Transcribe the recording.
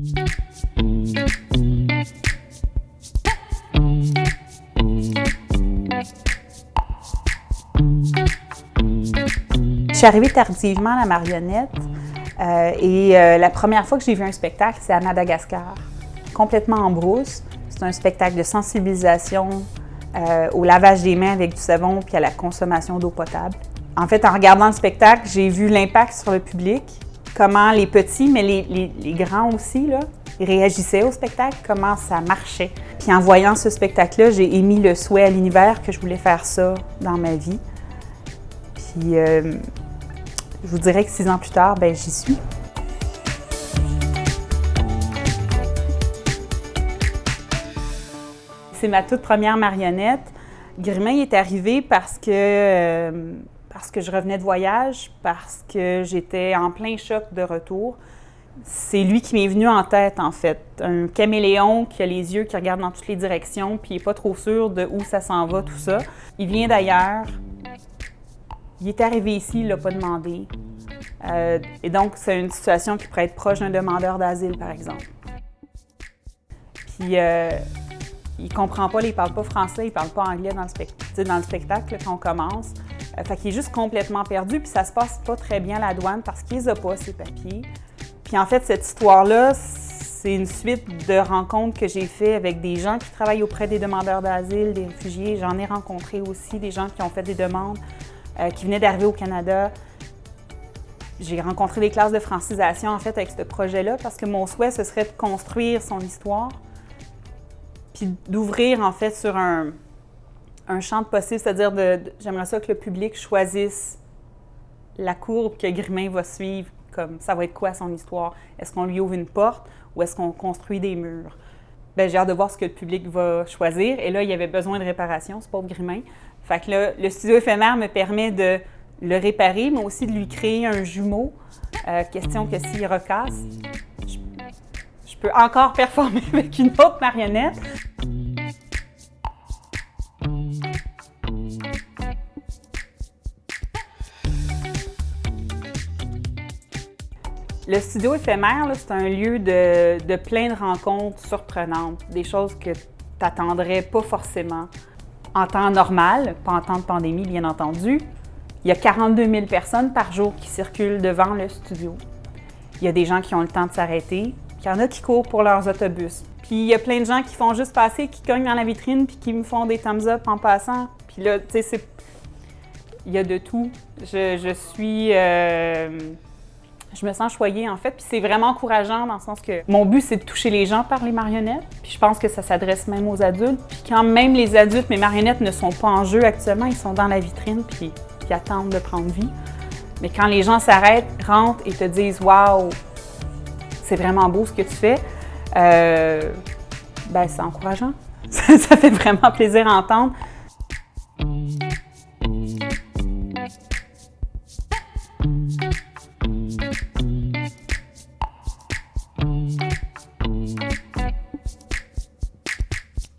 Je suis arrivée tardivement à la marionnette et la première fois que j'ai vu un spectacle, c'est à Madagascar, complètement en brousse. C'est un spectacle de sensibilisation au lavage des mains avec du savon puis à la consommation d'eau potable. En fait, en regardant le spectacle, j'ai vu l'impact sur le public, comment les petits, mais les grands aussi, là, ils réagissaient au spectacle, comment ça marchait. Puis en voyant ce spectacle-là, j'ai émis le souhait à l'univers que je voulais faire ça dans ma vie. Puis je vous dirais que 6 ans plus tard, ben j'y suis. C'est ma toute première marionnette. Grimin est arrivé parce que je revenais de voyage, parce que j'étais en plein choc de retour. C'est lui qui m'est venu en tête, en fait. Un caméléon qui a les yeux qui regardent dans toutes les directions, puis il n'est pas trop sûr de où ça s'en va, tout ça. Il vient d'ailleurs. Il est arrivé ici, il ne l'a pas demandé. Et donc, c'est une situation qui pourrait être proche d'un demandeur d'asile, par exemple. Puis, il ne comprend pas, il ne parle pas français, il ne parle pas anglais dans le spectacle quand on commence. Fait qu'il est juste complètement perdu, puis ça se passe pas très bien à la douane parce qu'il les a pas, ses papiers. Puis en fait, cette histoire-là, c'est une suite de rencontres que j'ai faites avec des gens qui travaillent auprès des demandeurs d'asile, des réfugiés. J'en ai rencontré aussi des gens qui ont fait des demandes, qui venaient d'arriver au Canada. J'ai rencontré des classes de francisation, en fait, avec ce projet-là, parce que mon souhait, ce serait de construire son histoire, puis d'ouvrir, en fait, sur un champ de possible, c'est-à-dire j'aimerais ça que le public choisisse la courbe que Grimin va suivre, comme ça va être quoi son histoire? Est-ce qu'on lui ouvre une porte ou est-ce qu'on construit des murs? Bien, j'ai hâte de voir ce que le public va choisir. Et là, il y avait besoin de réparation, ce pauvre Grimin. Fait que là, le studio éphémère me permet de le réparer, mais aussi de lui créer un jumeau. Question que s'il recasse, je peux encore performer avec une autre marionnette. Le studio éphémère, c'est un lieu de plein de rencontres surprenantes, des choses que tu n'attendrais pas forcément. En temps normal, pas en temps de pandémie, bien entendu, il y a 42 000 personnes par jour qui circulent devant le studio. Il y a des gens qui ont le temps de s'arrêter, il y en a qui courent pour leurs autobus. Puis il y a plein de gens qui font juste passer, qui cognent dans la vitrine puis qui me font des thumbs up en passant. Puis là, tu sais, il y a de tout. Je me sens choyée, en fait, puis c'est vraiment encourageant dans le sens que mon but, c'est de toucher les gens par les marionnettes, puis je pense que ça s'adresse même aux adultes. Puis quand même les adultes, mes marionnettes ne sont pas en jeu actuellement, ils sont dans la vitrine, puis ils attendent de prendre vie. Mais quand les gens s'arrêtent, rentrent et te disent « Waouh, c'est vraiment beau ce que tu fais », ben c'est encourageant. Ça fait vraiment plaisir à entendre.